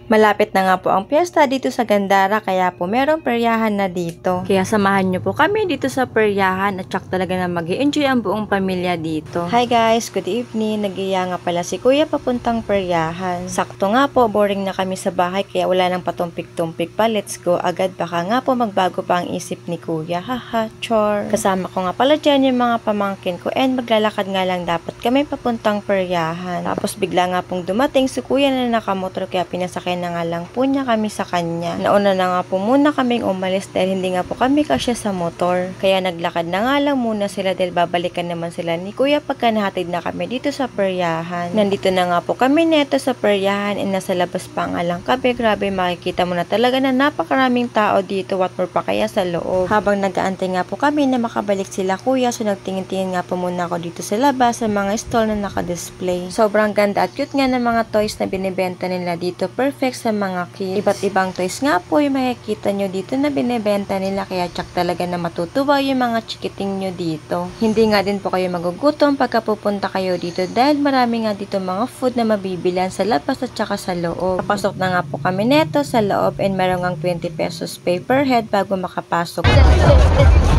Malapit na nga po ang piyesta dito sa Gandara, kaya po merong peryahan na dito. Kaya samahan nyo po kami dito sa peryahan at tsak talaga na mag-i-enjoy ang buong pamilya dito. Hi guys, good evening. Nag-iya nga pala si Kuya papuntang peryahan. Sakto nga po, boring na kami sa bahay kaya wala nang patumpik-tumpik pa. Let's go agad, baka nga po magbago pa ang isip ni Kuya. Haha, chor. Kasama ko nga pala dyan yung mga pamangkin ko and maglalakad nga lang dapat kami papuntang peryahan. Tapos bigla nga pong dumating si Kuya na nakamotor kaya pinasakyan na nga lang po niya kami sa kanya. Nauna na nga po muna kaming umalis dahil hindi nga po kami kasya sa motor. Kaya naglakad na nga lang muna sila dahil babalikan naman sila ni Kuya pagka nahatid na kami dito sa peryahan. Nandito na nga po kami neto sa peryahan and nasa labas pa nga lang kami. Grabe, makikita mo na talaga na napakaraming tao dito, what more pa kaya sa loob. Habang nag-aantay nga po kami na makabalik sila Kuya, so nagtingin-tingin nga po muna ako dito sa labas sa mga stall na naka-display. Sobrang ganda at cute nga ng mga toys na binibenta nila dito. Perfect sa mga kids. Iba't ibang toys nga po yung makikita nyo dito na binibenta nila, kaya tsak talaga na matutuwa yung mga chikiting nyo dito. Hindi nga din po kayo magugutom pagka pupunta kayo dito dahil marami nga dito mga food na mabibilan sa labas at saka sa loob. Papasok na nga po kami neto sa loob and meron ngang 20 pesos pay per head bago makapasok.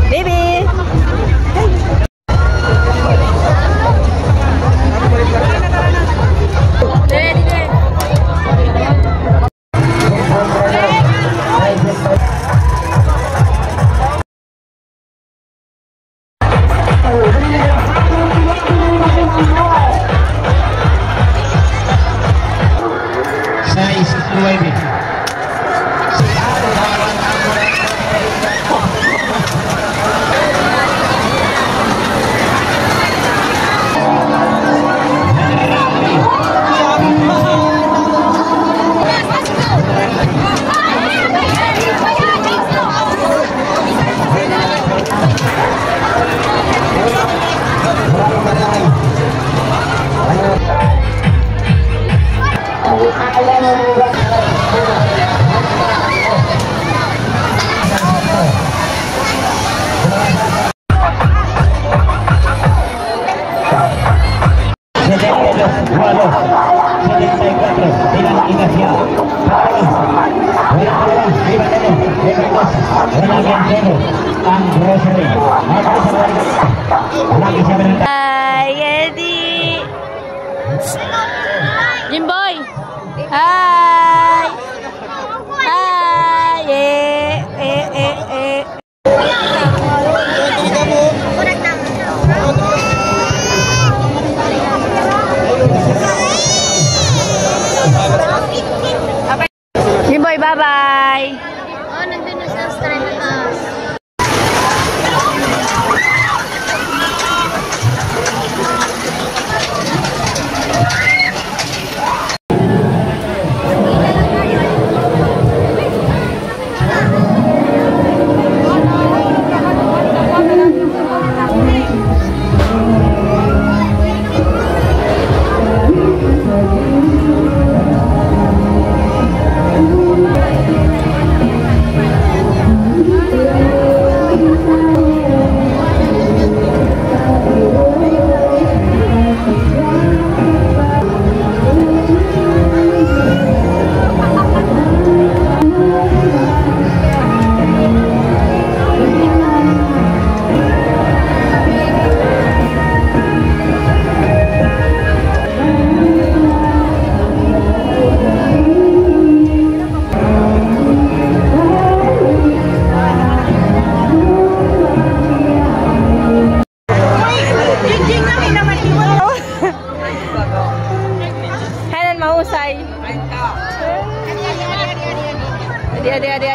Baby! Hi, Eddie! Jimboy! Hi! Hi! Jimboy, bye-bye! Oh, nandun na sa strand house.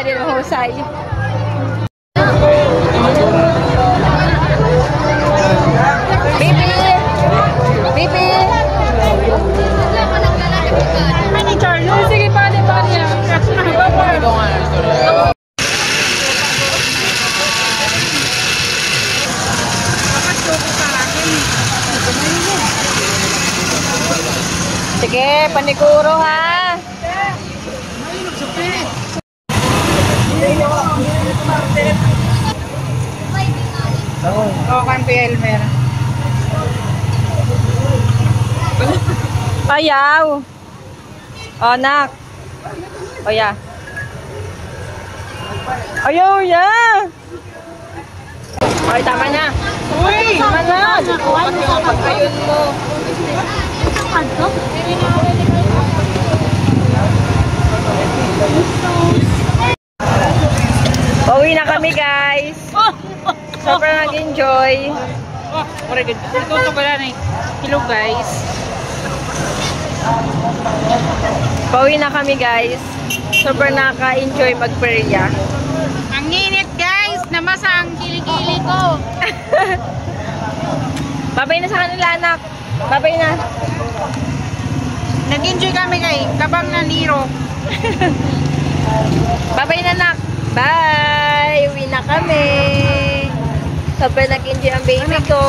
Adi, mahusay. Bibi! Bibi! Ani Charlie? Sige, pali niya. Sige, paniguro ha. Oh, kan Elmer. Ayaw. O, nak. O ya. Ayaw ya. Ay, tama na. Uy! Tama na. Ayun mo. Pauwi na kami, guys. Sobrang nag-enjoy. Ito pala na. Hello guys. Pauwi na kami, guys. Sobrang nakaka-enjoy mag-perya. Ang init guys. Namasa ang kilikili ko. Babay na sa kanila, anak. Babay na. Nag-enjoy kami kay Kabang na Niro. Babay na, anak. Bye! Uwi na kami. Sobrang nag-enjoy ang baby ko.